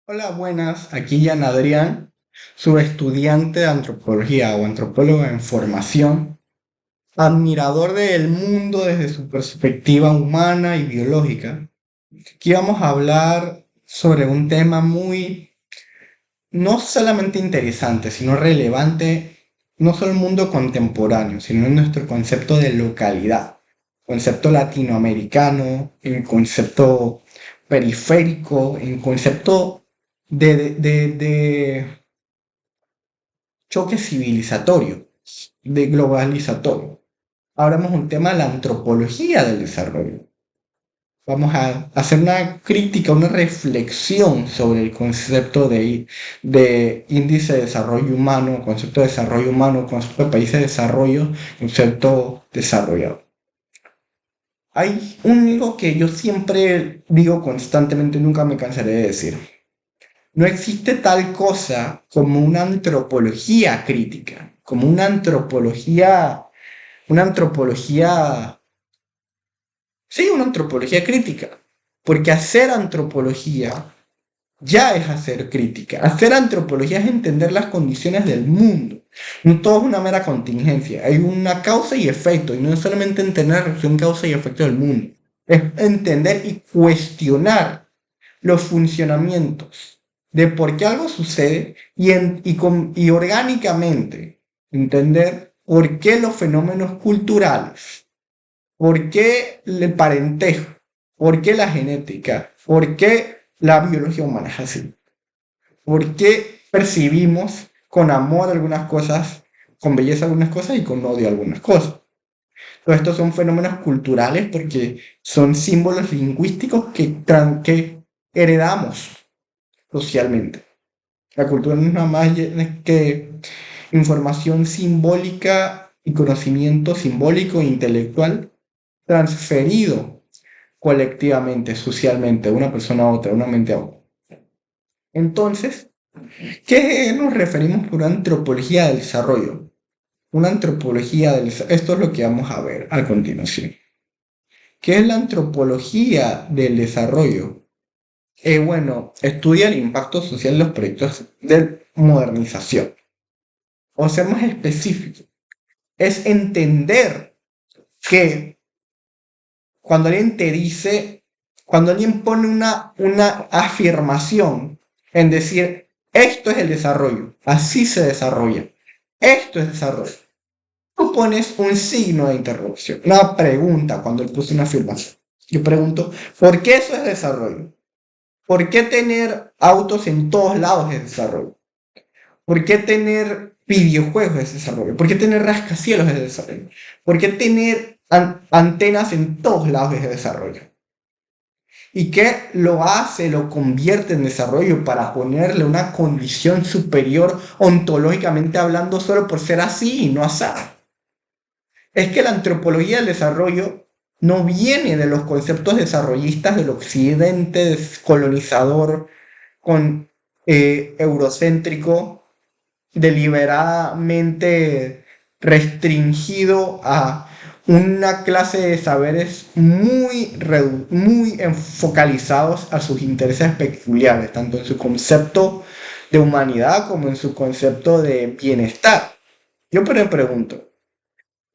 Hola, buenas. Aquí Jan Adrián, su estudiante de antropología o antropólogo en formación, admirador del mundo desde su perspectiva humana y biológica. Aquí vamos a hablar sobre un tema muy, no solamente interesante, sino relevante, no solo en el mundo contemporáneo, sino en nuestro concepto de localidad, concepto latinoamericano, en concepto periférico, en concepto de choque civilizatorio, de globalizatorio. Ahora vamos a un tema de la antropología del desarrollo. Vamos a hacer una crítica, una reflexión sobre el concepto de índice de desarrollo humano, concepto de desarrollo humano, concepto de países de desarrollo, concepto desarrollado. Hay algo que yo siempre digo constantemente, nunca me cansaré de decir. No existe tal cosa como una antropología crítica, como una antropología crítica, porque hacer antropología ya es hacer crítica. Hacer antropología es entender las condiciones del mundo. No todo es una mera contingencia, hay una causa y efecto, y no es solamente entender la relación causa y efecto del mundo, es entender y cuestionar los funcionamientos de por qué algo sucede y orgánicamente entender por qué los fenómenos culturales, por qué el parentesco, por qué la genética, por qué la biología humana es así, por qué percibimos con amor algunas cosas, con belleza algunas cosas y con odio algunas cosas. Todos estos son fenómenos culturales porque son símbolos lingüísticos que heredamos socialmente. La cultura no es nada más que información simbólica y conocimiento simbólico e intelectual transferido colectivamente, socialmente, de una persona a otra, de una mente a otra. Entonces, ¿qué nos referimos por antropología del desarrollo? Una antropología del desarrollo. Esto es lo que vamos a ver a continuación. ¿Qué es la antropología del desarrollo? Bueno, estudia el impacto social de los proyectos de modernización. O ser más específico, es entender que cuando alguien te dice, cuando alguien pone una afirmación en decir, esto es el desarrollo, así se desarrolla, esto es desarrollo. Tú pones un signo de interrupción, una pregunta cuando él puso una afirmación. Yo pregunto, ¿por qué eso es desarrollo? ¿Por qué tener autos en todos lados es desarrollo? ¿Por qué tener videojuegos es desarrollo? ¿Por qué tener rascacielos es desarrollo? ¿Por qué tener antenas en todos lados es desarrollo? ¿Y qué lo hace, lo convierte en desarrollo para ponerle una condición superior ontológicamente hablando solo por ser así y no así? Es que la antropología del desarrollo no viene de los conceptos desarrollistas del occidente colonizador con eurocéntrico deliberadamente restringido a una clase de saberes muy focalizados a sus intereses peculiares, tanto en su concepto de humanidad como en su concepto de bienestar. Yo me pregunto,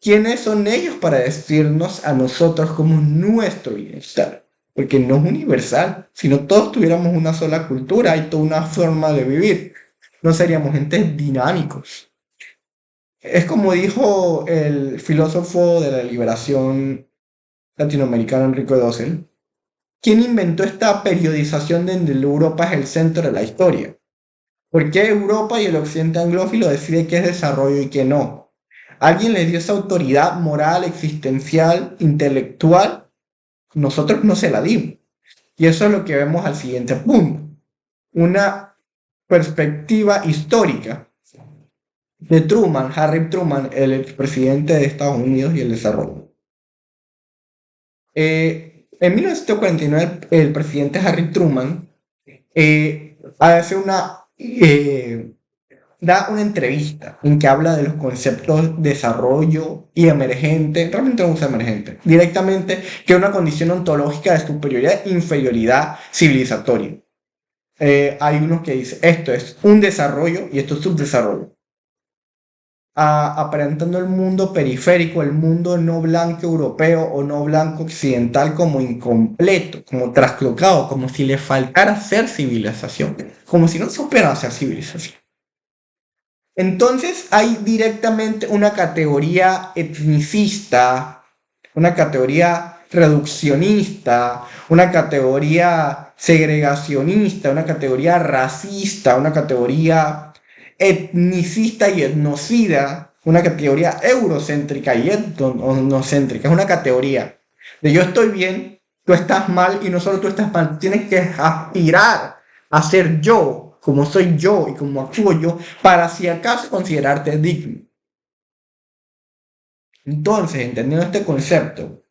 ¿quiénes son ellos para decirnos a nosotros cómo es nuestro bienestar? Porque no es universal. Si no todos tuviéramos una sola cultura y toda una forma de vivir, no seríamos entes dinámicos. Es como dijo el filósofo de la liberación latinoamericana Enrico Dussel, ¿quién inventó esta periodización de donde Europa es el centro de la historia? ¿Por qué Europa y el occidente anglófilo decide qué es desarrollo y qué no? ¿Alguien les dio esa autoridad moral, existencial, intelectual? Nosotros no se la dimos. Y eso es lo que vemos al siguiente punto. Una perspectiva histórica de Truman, Harry Truman, el expresidente de Estados Unidos y el desarrollo. En 1949, el presidente Harry Truman hace da una entrevista en que habla de los conceptos de desarrollo y emergente, realmente no usa emergente, directamente, que es una condición ontológica de superioridad e inferioridad civilizatoria. Hay unos que dicen, esto es un desarrollo y esto es subdesarrollo. Aparentando el mundo periférico, el mundo no blanco europeo o no blanco occidental como incompleto, como trasclocado, como si le faltara ser civilización, como si no supiera hacer civilización. Entonces hay directamente una categoría etnicista, una categoría reduccionista, una categoría segregacionista, una categoría racista, una categoría etnicista y etnocida, una categoría eurocéntrica y etnocéntrica. Es una categoría de yo estoy bien, tú estás mal y no solo tú estás mal, tienes que aspirar a ser yo, como soy yo y como actúo yo, para si acaso considerarte digno. Entonces, entendiendo este concepto,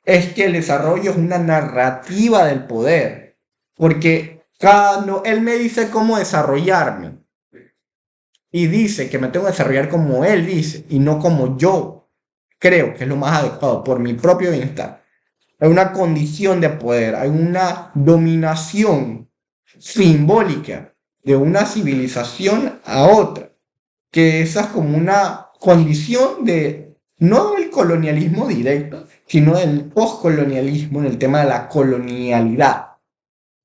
es que el desarrollo es una narrativa del poder, porque cuando él me dice cómo desarrollarme y dice que me tengo que desarrollar como él dice y no como yo creo que es lo más adecuado por mi propio bienestar, hay una condición de poder, hay una dominación simbólica de una civilización a otra, que esa es como una condición de, no del colonialismo directo, sino del postcolonialismo en el tema de la colonialidad,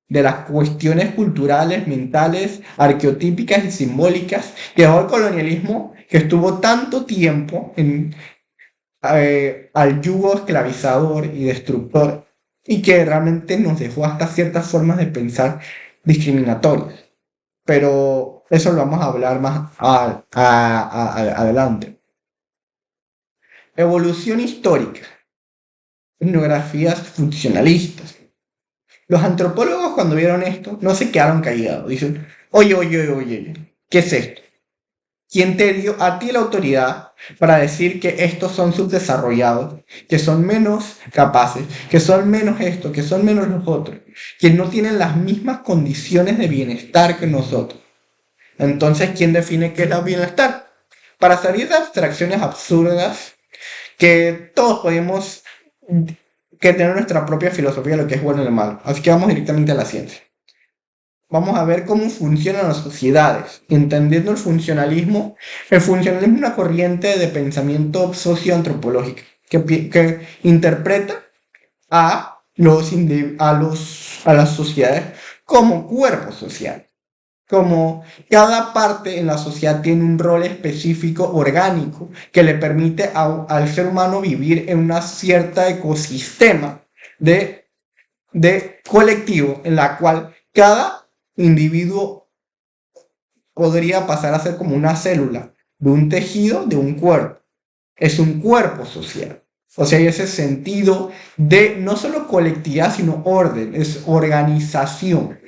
de las cuestiones culturales, mentales, arqueotípicas y simbólicas que dejó el colonialismo que estuvo tanto tiempo al yugo esclavizador y destructor y que realmente nos dejó hasta ciertas formas de pensar discriminatorias. Pero eso lo vamos a hablar más adelante. Evolución histórica. Etnografías funcionalistas. Los antropólogos cuando vieron esto no se quedaron callados. Dicen, oye, ¿qué es esto? ¿Quién te dio a ti la autoridad para decir que estos son subdesarrollados, que son menos capaces, que son menos esto, que son menos los otros, que no tienen las mismas condiciones de bienestar que nosotros? Entonces, ¿quién define qué es el bienestar? Para salir de abstracciones absurdas, que todos podemos que tener nuestra propia filosofía de lo que es bueno y lo malo. Así que vamos directamente a la ciencia. Vamos a ver cómo funcionan las sociedades. Entendiendo el funcionalismo es una corriente de pensamiento socioantropológico que interpreta a las sociedades como cuerpos sociales. Como cada parte en la sociedad tiene un rol específico orgánico que le permite al ser humano vivir en una cierta ecosistema de colectivo en la cual cada individuo podría pasar a ser como una célula de un tejido de un cuerpo. Es un cuerpo social. O sea, hay ese sentido de no solo colectividad, sino orden, es organización,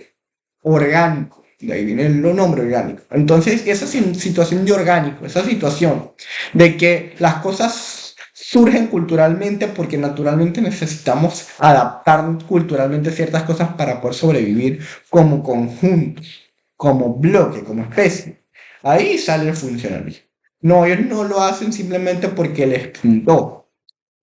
orgánico. De ahí viene el nombre orgánico. Entonces, esa situación de orgánico, esa situación de que las cosas surgen culturalmente porque naturalmente necesitamos adaptar culturalmente ciertas cosas para poder sobrevivir como conjuntos, como bloque, como especie. Ahí sale el funcionalismo. No, ellos no lo hacen simplemente porque les pintó,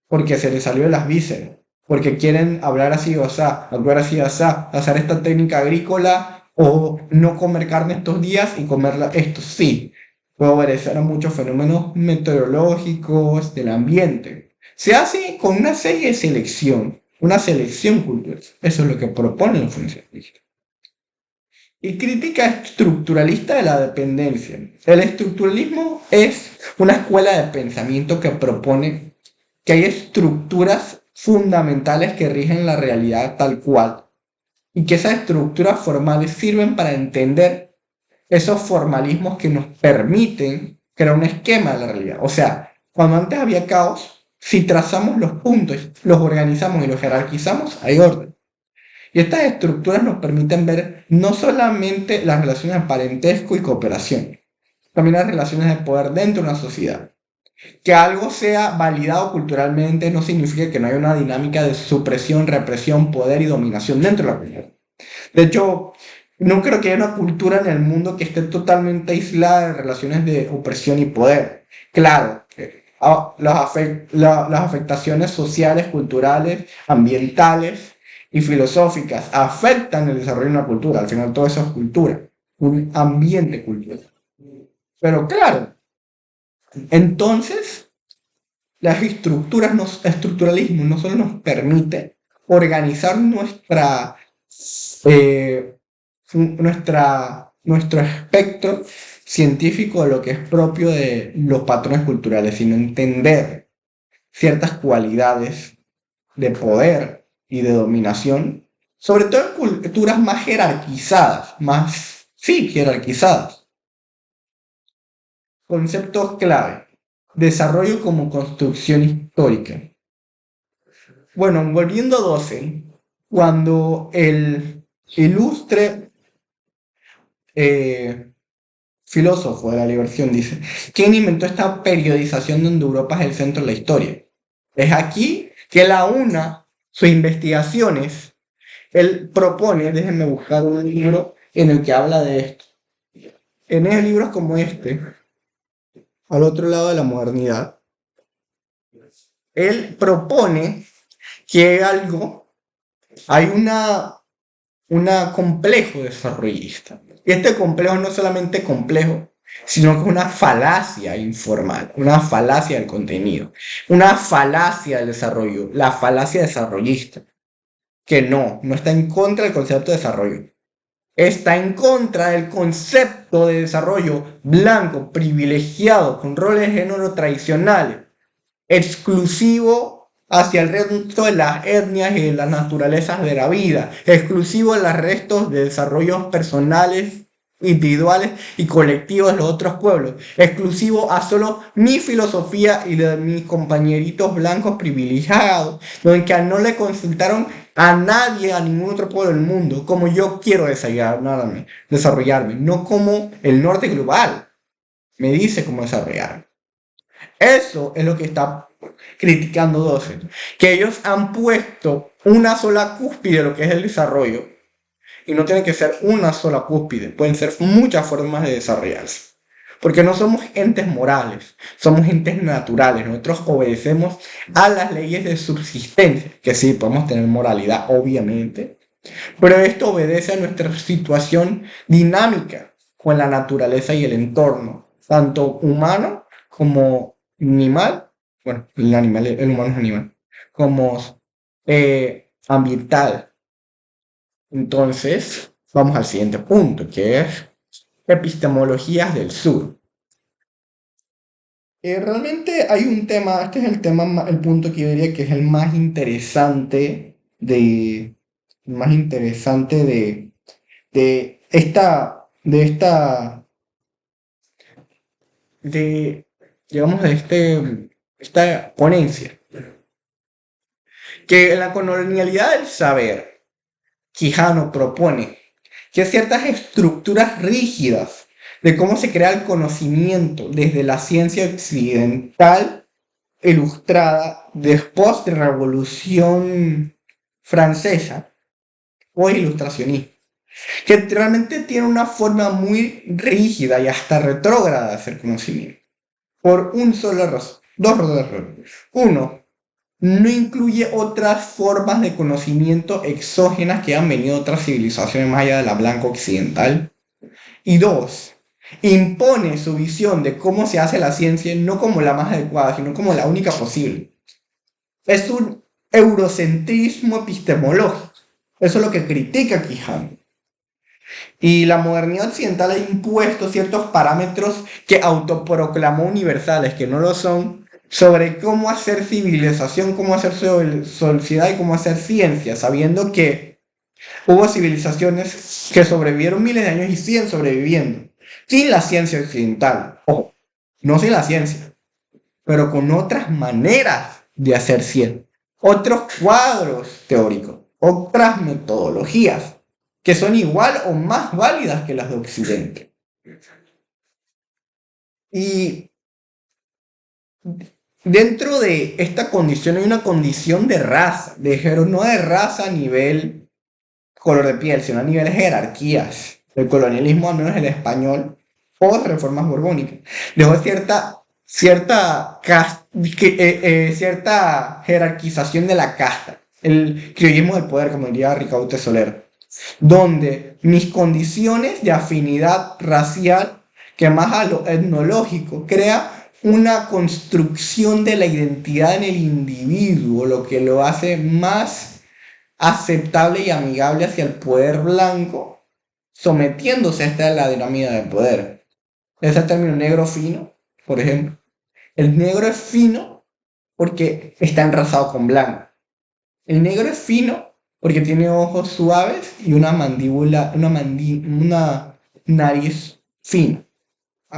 porque se les salió de las vísceras, porque quieren hablar así o sea, actuar así o sea, hacer esta técnica agrícola o no comer carne estos días y comerla estos sí. Puede obedecer a muchos fenómenos meteorológicos del ambiente. Se hace con una serie de selección, una selección cultural. Eso es lo que propone el funcionalismo. Y crítica estructuralista de la dependencia. El estructuralismo es una escuela de pensamiento que propone que hay estructuras fundamentales que rigen la realidad tal cual y que esas estructuras formales sirven para entender esos formalismos que nos permiten crear un esquema de la realidad. O sea, cuando antes había caos, si trazamos los puntos, los organizamos y los jerarquizamos, hay orden. Y estas estructuras nos permiten ver no solamente las relaciones de parentesco y cooperación, también las relaciones de poder dentro de una sociedad. Que algo sea validado culturalmente no significa que no haya una dinámica de supresión, represión, poder y dominación dentro de la comunidad. De hecho, no creo que haya una cultura en el mundo que esté totalmente aislada de relaciones de opresión y poder. Claro, las afectaciones sociales, culturales, ambientales y filosóficas afectan el desarrollo de una cultura. Al final todo eso es cultura, un ambiente cultural. Pero claro, entonces las estructuras, estructuralismo no solo nos permite organizar eh, nuestro espectro científico de lo que es propio de los patrones culturales, sino entender ciertas cualidades de poder y de dominación, sobre todo en culturas más jerarquizadas, sí, jerarquizadas. Conceptos clave. Desarrollo como construcción histórica. Bueno, volviendo a Dossel, cuando el ilustre filósofo de la liberación dice, ¿quién inventó esta periodización donde Europa es el centro de la historia? Es aquí que él aúna sus investigaciones. Él propone, déjenme buscar un libro en el que habla de esto. En libros como este, al otro lado de la modernidad, él propone que hay una complejo desarrollista. Y este complejo no es solamente complejo, sino que es una falacia informal, una falacia del contenido, una falacia del desarrollo, la falacia desarrollista, que no está en contra del concepto de desarrollo. Está en contra del concepto de desarrollo blanco, privilegiado, con roles de género tradicionales, exclusivo hacia el resto de las etnias y de las naturalezas de la vida, exclusivo de los restos de desarrollos personales, individuales y colectivos de los otros pueblos, exclusivo a solo mi filosofía y de mis compañeritos blancos privilegiados, donde no le consultaron a nadie, a ningún otro pueblo del mundo, como yo quiero desarrollarme, no como el norte global me dice cómo desarrollarme. Eso es lo que está criticando Dossel, que ellos han puesto una sola cúspide de lo que es el desarrollo, y no tiene que ser una sola cúspide, pueden ser muchas formas de desarrollarse, porque no somos entes morales, somos entes naturales, nosotros obedecemos a las leyes de subsistencia, que sí, podemos tener moralidad, obviamente, pero esto obedece a nuestra situación dinámica con la naturaleza y el entorno, tanto humano como animal, bueno, el humano es animal, como ambiental. Entonces, vamos al siguiente punto, que es epistemologías del sur. Realmente hay un tema, este es el punto que yo diría que es el más interesante de de, digamos, esta ponencia, que en la colonialidad del saber, Quijano propone que ciertas estructuras rígidas de cómo se crea el conocimiento desde la ciencia occidental ilustrada después de la Revolución Francesa o ilustracionismo, que realmente tiene una forma muy rígida y hasta retrógrada de hacer conocimiento, por un solo razón, dos razones. Uno, no incluye otras formas de conocimiento exógenas que han venido de otras civilizaciones más allá de la blanca occidental. Y dos, impone su visión de cómo se hace la ciencia no como la más adecuada, sino como la única posible. Es un eurocentrismo epistemológico. Eso es lo que critica Quijano. Y la modernidad occidental ha impuesto ciertos parámetros que autoproclamó universales, que no lo son, sobre cómo hacer civilización, cómo hacer sociedad y cómo hacer ciencia, sabiendo que hubo civilizaciones que sobrevivieron miles de años y siguen sobreviviendo, sin la ciencia occidental, ojo, no sin la ciencia, pero con otras maneras de hacer ciencia, otros cuadros teóricos, otras metodologías, que son igual o más válidas que las de Occidente. Y dentro de esta condición hay una condición de raza, no de raza a nivel color de piel, sino a nivel jerarquías. El colonialismo, al menos el español, post reformas borbónicas, dejó cierta jerarquización de la casta. el criollismo del poder, como diría Ricaute Soler, donde mis condiciones de afinidad racial, que más a lo etnológico, crea una construcción de la identidad en el individuo, lo que lo hace más aceptable y amigable hacia el poder blanco, sometiéndose a esta dinámica de poder. Ese término negro fino, por ejemplo. El negro es fino porque está enrasado con blanco. El negro es fino porque tiene ojos suaves y una mandíbula, una nariz fina,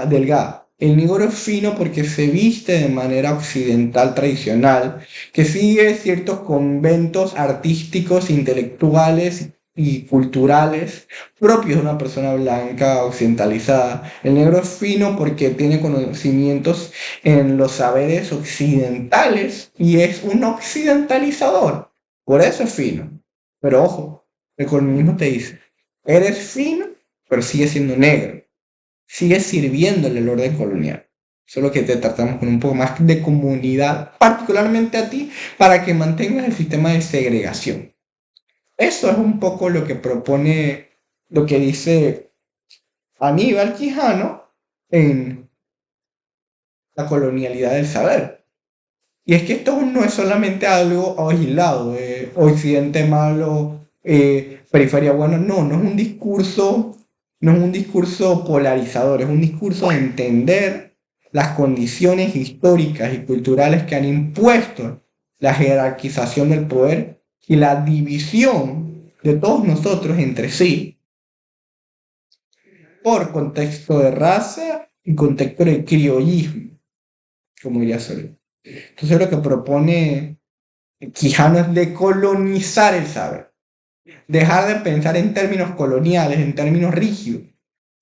delgada. El negro es fino porque se viste de manera occidental tradicional, que sigue ciertos conventos artísticos, intelectuales y culturales propios de una persona blanca occidentalizada. El negro es fino porque tiene conocimientos en los saberes occidentales y es un occidentalizador. Por eso es fino. Pero ojo, el colonialismo te dice, eres fino, pero sigues siendo negro, sigue sirviéndole el orden colonial. Solo que te tratamos con un poco más de comunidad, particularmente a ti, para que mantengas el sistema de segregación. Eso es un poco lo que propone, lo que dice Aníbal Quijano en La colonialidad del saber. Y es que esto no es solamente algo aislado, Occidente malo, periferia bueno, no es un discurso, no es un discurso polarizador, es un discurso de entender las condiciones históricas y culturales que han impuesto la jerarquización del poder y la división de todos nosotros entre sí por contexto de raza y contexto de criollismo, como diría Soler. Entonces lo que propone Quijano es decolonizar el saber, dejar de pensar en términos coloniales, en términos rígidos,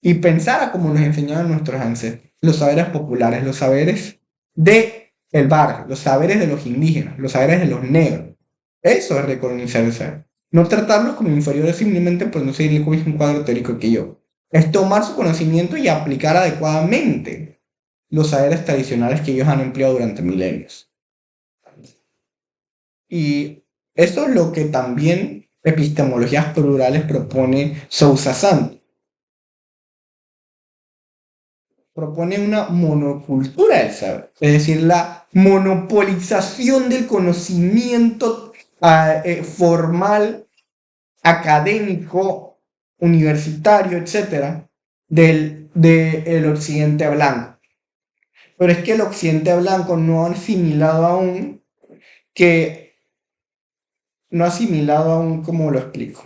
y pensar a como nos enseñaban nuestros ancestros, los saberes populares, los saberes de el barrio, los saberes de los indígenas, los saberes de los negros. Eso es recolonizar el saber. No tratarlos como inferiores simplemente por no seguir el mismo cuadro teórico que yo. Es tomar su conocimiento y aplicar adecuadamente los saberes tradicionales que ellos han empleado durante milenios. Y eso es lo que también epistemologías plurales propone Sousa Santos. Propone una monocultura del saber, es decir, la monopolización del conocimiento formal, académico, universitario, etcétera, del occidente blanco. Pero es que el occidente blanco no ha asimilado aún que, no ha asimilado aún, ¿cómo lo explico?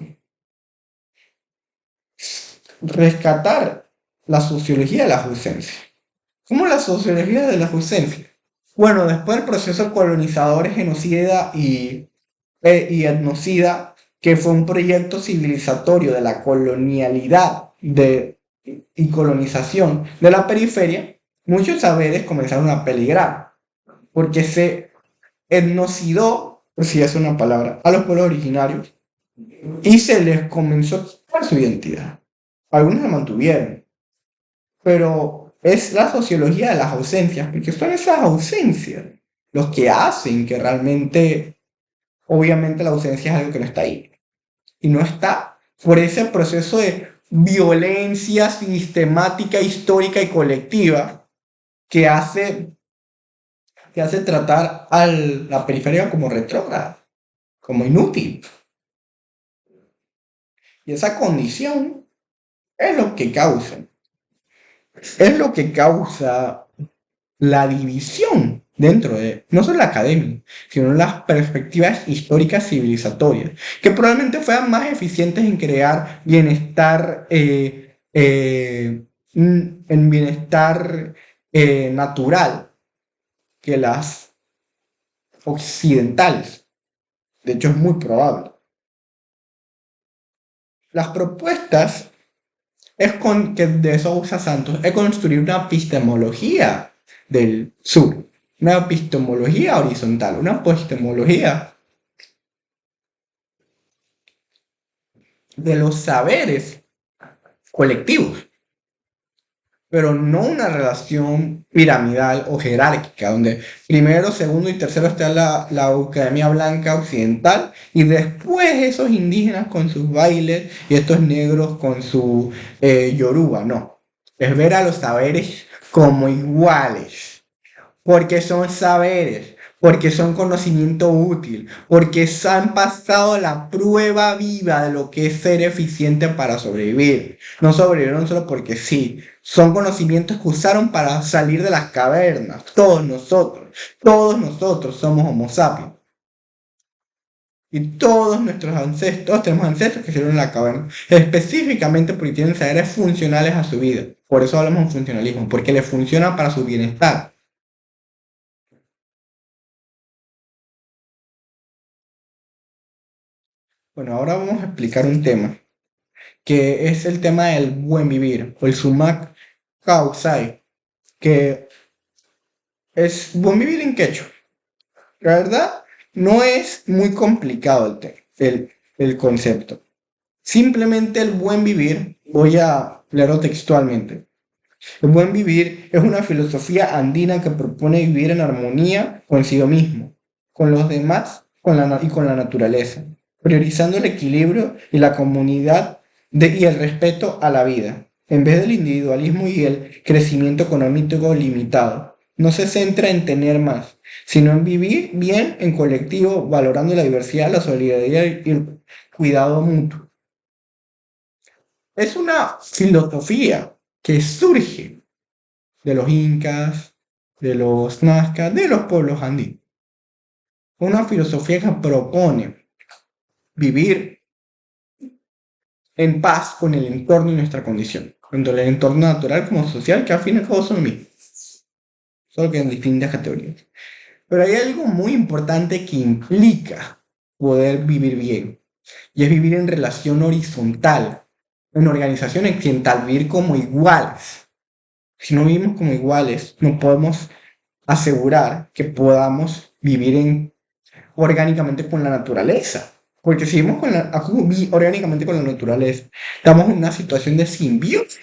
Rescatar la sociología de las ausencias. ¿Cómo la sociología de las ausencias? Bueno, después del proceso colonizador, genocida y etnocida, que fue un proyecto civilizatorio de la colonialidad y colonización de la periferia, muchos saberes comenzaron a peligrar, porque se etnocidó, si es una palabra, a los pueblos originarios y se les comenzó a quitar su identidad. Algunos la mantuvieron, pero es la sociología de las ausencias, porque son esas ausencias los que hacen que realmente, obviamente la ausencia es algo que no está ahí, y no está por ese proceso de violencia sistemática, histórica y colectiva que hace tratar a la periferia como retrógrada, como inútil. Y esa condición es lo que causa la división dentro de no solo la academia, sino las perspectivas históricas civilizatorias, que probablemente fueran más eficientes en crear bienestar, en bienestar natural que las occidentales. De hecho, es muy probable. Las propuestas que de Sousa Santos es construir una epistemología del sur, una epistemología horizontal, una epistemología de los saberes colectivos. pero no una relación piramidal o jerárquica, donde primero, segundo y tercero está la Academia Blanca Occidental y después esos indígenas con sus bailes y estos negros con su yoruba, no. Es ver a los saberes como iguales, porque son saberes, porque son conocimiento útil, porque se han pasado la prueba viva de lo que es ser eficiente para sobrevivir. No sobrevivieron solo porque sí, son conocimientos que usaron para salir de las cavernas. Todos nosotros somos Homo sapiens. Y todos nuestros ancestros, todos tenemos ancestros que hicieron en la caverna, específicamente porque tienen saberes funcionales a su vida. Por eso hablamos de funcionalismo, porque les funciona para su bienestar. Bueno, ahora vamos a explicar un tema, que es el tema del buen vivir, o el sumak kawsay, que es buen vivir en quechua. La verdad, no es muy complicado el concepto. Simplemente el buen vivir, voy a leerlo textualmente. El buen vivir es una filosofía andina que propone vivir en armonía consigo mismo, con los demás y con la naturaleza, priorizando el equilibrio y la comunidad y el respeto a la vida, en vez del individualismo y el crecimiento económico limitado. No se centra en tener más, sino en vivir bien en colectivo, valorando la diversidad, la solidaridad y el cuidado mutuo. Es una filosofía que surge de los incas, de los nazcas, de los pueblos andinos. Una filosofía que propone vivir en paz con el entorno y nuestra condición, tanto el entorno natural como social, que al fin y al cabo son lo mismo, solo que en distintas categorías. Pero hay algo muy importante que implica poder vivir bien, y es vivir en relación horizontal, en organización occidental, vivir como iguales. Si no vivimos como iguales, no podemos asegurar que podamos vivir orgánicamente con la naturaleza. Porque si vivimos orgánicamente con la naturaleza, estamos en una situación de simbiosis,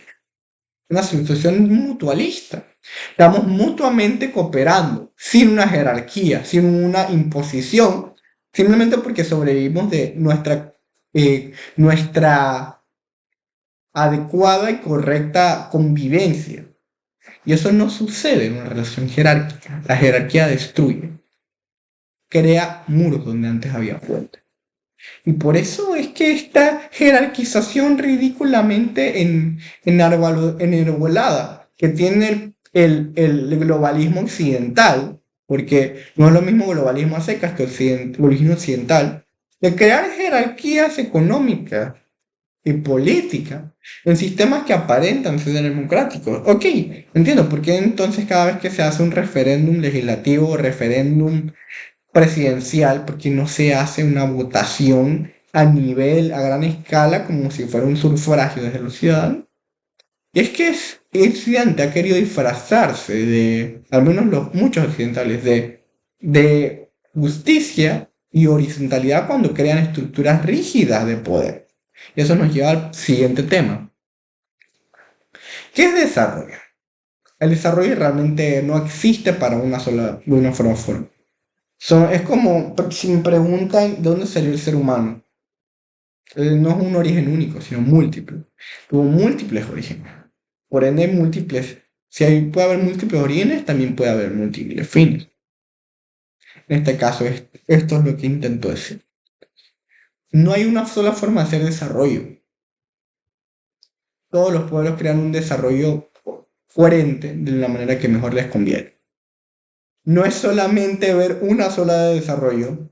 una situación mutualista. Estamos mutuamente cooperando, sin una jerarquía, sin una imposición, simplemente porque sobrevivimos de nuestra adecuada y correcta convivencia. Y eso no sucede en una relación jerárquica. La jerarquía destruye, crea muros donde antes había puentes. Y por eso es que esta jerarquización ridículamente enarbolada que tiene el globalismo occidental, porque no es lo mismo globalismo a secas que globalismo occidental, de crear jerarquías económicas y política en sistemas que aparentan ser democráticos. Ok, entiendo por qué entonces cada vez que se hace un referéndum legislativo o referéndum presidencial, porque no se hace una votación a gran escala, como si fuera un sufragio desde los ciudadanos. Y es que el occidente ha querido disfrazarse al menos muchos occidentales, de justicia y horizontalidad cuando crean estructuras rígidas de poder. Y eso nos lleva al siguiente tema. ¿Qué es desarrollo? El desarrollo realmente no existe para de una sola forma. Es como si me preguntan de dónde salió el ser humano. No es un origen único, sino múltiple. Tuvo múltiples orígenes. Por ende, puede haber múltiples orígenes, también puede haber múltiples fines. En este caso, esto es lo que intento decir. No hay una sola forma de hacer desarrollo. Todos los pueblos crean un desarrollo coherente de la manera que mejor les conviene. No es solamente ver una sola de desarrollo,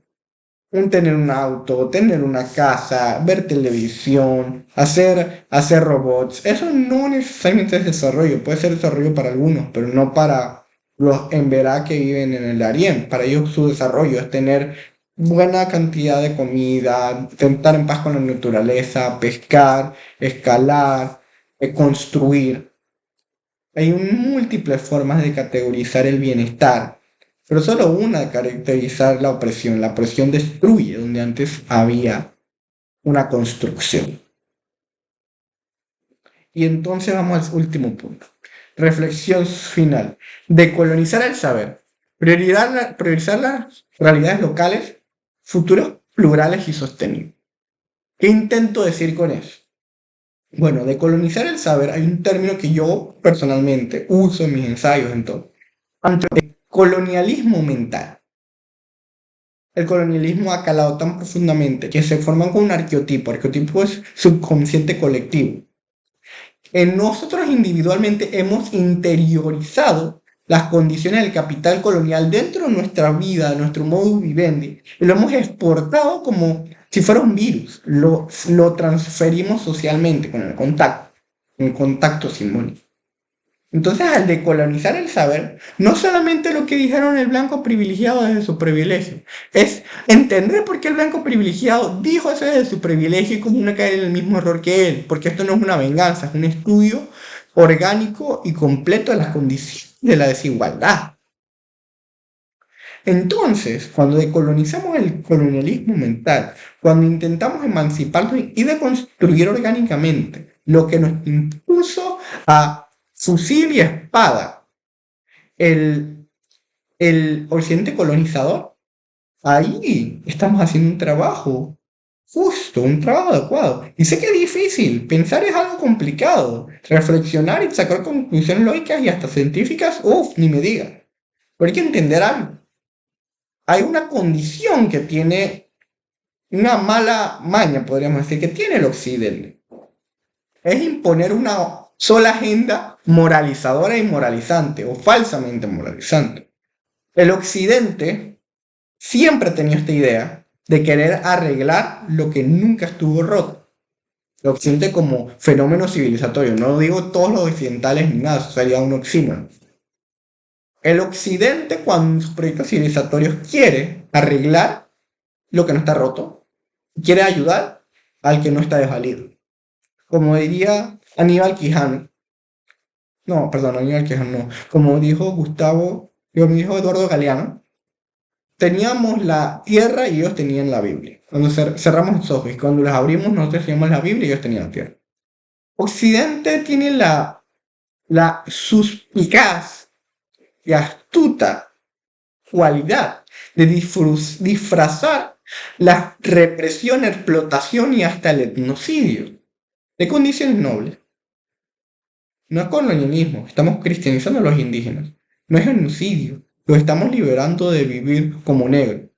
tener un auto, tener una casa, ver televisión, hacer robots. Eso no necesariamente es desarrollo, puede ser desarrollo para algunos, pero no para los en verdad que viven en el Darién. Para ellos su desarrollo es tener buena cantidad de comida, estar en paz con la naturaleza, pescar, escalar, construir. Hay múltiples formas de categorizar el bienestar, pero solo una de caracterizar la opresión. La opresión destruye donde antes había una construcción. Y entonces vamos al último punto. Reflexión final. Decolonizar el saber. Priorizar las realidades locales, futuros plurales y sostenibles. ¿Qué intento decir con eso? Bueno, decolonizar el saber, hay un término que yo personalmente uso en mis ensayos, en todo. Colonialismo mental. El colonialismo ha calado tan profundamente que se forman con un arqueotipo. Arqueotipo es subconsciente colectivo. En nosotros individualmente hemos interiorizado las condiciones del capital colonial dentro de nuestra vida, de nuestro modus vivendi, y lo hemos exportado como si fuera un virus. Lo transferimos socialmente con el contacto, un contacto simbólico. Entonces, al decolonizar el saber, no solamente lo que dijeron el blanco privilegiado desde su privilegio, es entender por qué el blanco privilegiado dijo eso desde su privilegio y cómo no caer en el mismo error que él, porque esto no es una venganza, es un estudio orgánico y completo de las condiciones de la desigualdad. Entonces, cuando decolonizamos el colonialismo mental, cuando intentamos emanciparnos y deconstruir orgánicamente lo que nos impuso a fusil y espada el occidente colonizador, ahí estamos haciendo un trabajo justo, un trabajo adecuado. Y sé que es difícil, pensar es algo complicado, reflexionar y sacar conclusiones lógicas y hasta científicas, ni me diga. Pero hay que entender algo. Hay una condición que tiene una mala maña, podríamos decir, que tiene el occidente. Es imponer una sola agenda moralizadora y moralizante, o falsamente moralizante. El occidente siempre ha tenido esta idea de querer arreglar lo que nunca estuvo roto. El occidente como fenómeno civilizatorio, no digo todos los occidentales ni nada, eso sería un oxímoron. El occidente, cuando en sus proyectos civilizatorios quiere arreglar lo que no está roto, quiere ayudar al que no está desvalido. Como diría Aníbal Quijano, no, perdón, Aníbal Quijano no, como dijo Eduardo Galeano, teníamos la tierra y ellos tenían la Biblia. Cuando cerramos los ojos y cuando los abrimos, nosotros teníamos la Biblia y ellos tenían la tierra. Occidente tiene la suspicaz y astuta cualidad de disfrazar la represión, explotación y hasta el etnocidio de condiciones nobles. No es colonialismo, estamos cristianizando a los indígenas. No es genocidio, los estamos liberando de vivir como negros.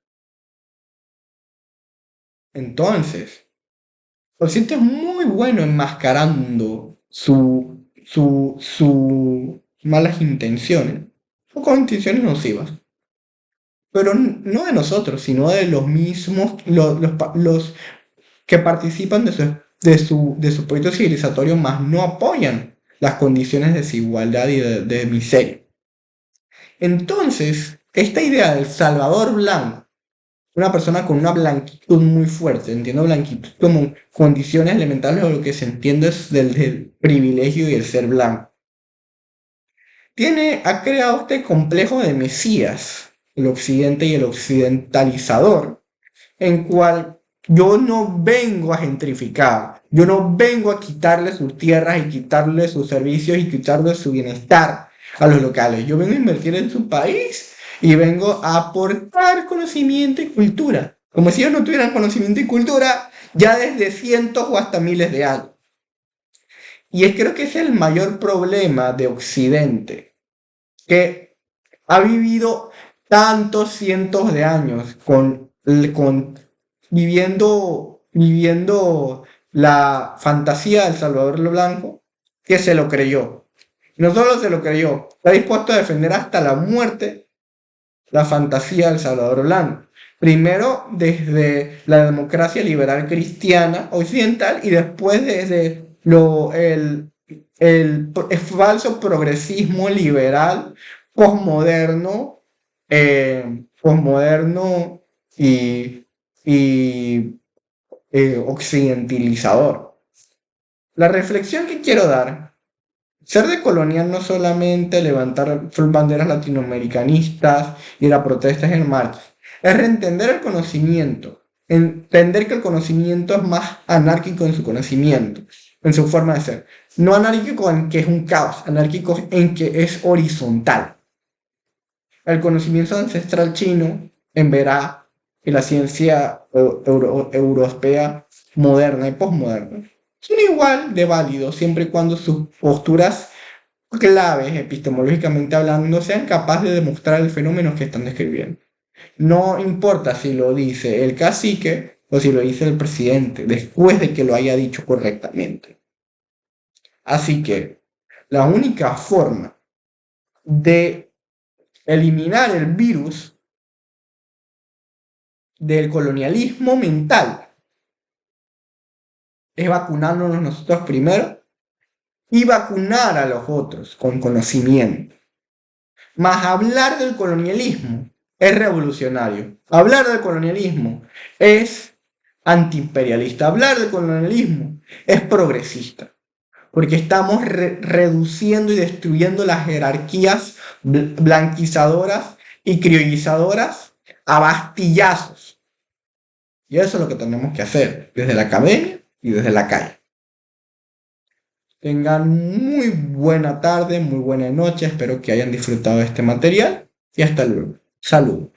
Entonces, Occidente es muy bueno enmascarando sus malas intenciones, o con intenciones nocivas. Pero no de nosotros, sino de los mismos, los que participan de su proyecto civilizatorio, más no apoyan las condiciones de desigualdad y de miseria. Entonces, esta idea del Salvador blanco, una persona con una blanquitud muy fuerte, entiendo blanquitud como condiciones elementales o lo que se entiende es del privilegio y el ser blanco, ha creado este complejo de Mesías, el occidente y el occidentalizador, en cual yo no vengo a gentrificar, yo no vengo a quitarle sus tierras y quitarle sus servicios y quitarle su bienestar a los locales. Yo vengo a invertir en su país y vengo a aportar conocimiento y cultura. Como si ellos no tuvieran conocimiento y cultura ya desde cientos o hasta miles de años. Y creo que ese es el mayor problema de Occidente, que ha vivido tantos cientos de años viviendo la fantasía del Salvador Blanco, que se lo creyó. No solo se lo creyó, está dispuesto a defender hasta la muerte la fantasía del Salvador Blanco. Primero desde la democracia liberal cristiana occidental y después desde el falso progresismo liberal posmoderno y occidentalizador. La reflexión que quiero dar: ser decolonial no solamente levantar banderas latinoamericanistas, ir a protestas en marchas, es reentender el conocimiento, entender que el conocimiento es más anárquico en su conocimiento, en su forma de ser. No anárquico en que es un caos, anárquico en que es horizontal. El conocimiento ancestral chino, en verá, y la ciencia europea moderna y postmoderna son igual de válidos siempre y cuando sus posturas claves, epistemológicamente hablando, sean capaces de demostrar el fenómeno que están describiendo. No importa si lo dice el cacique o si lo dice el presidente, después de que lo haya dicho correctamente. Así que la única forma de eliminar el virus del colonialismo mental es vacunándonos nosotros primero y vacunar a los otros con conocimiento. Más hablar del colonialismo es revolucionario. Hablar del colonialismo es antiimperialista. Hablar del colonialismo es progresista. Porque estamos reduciendo y destruyendo las jerarquías blanquizadoras y criollizadoras a bastillazos. Y eso es lo que tenemos que hacer desde la academia y desde la calle. Tengan muy buena tarde, muy buena noche. Espero que hayan disfrutado de este material y hasta luego. Saludos.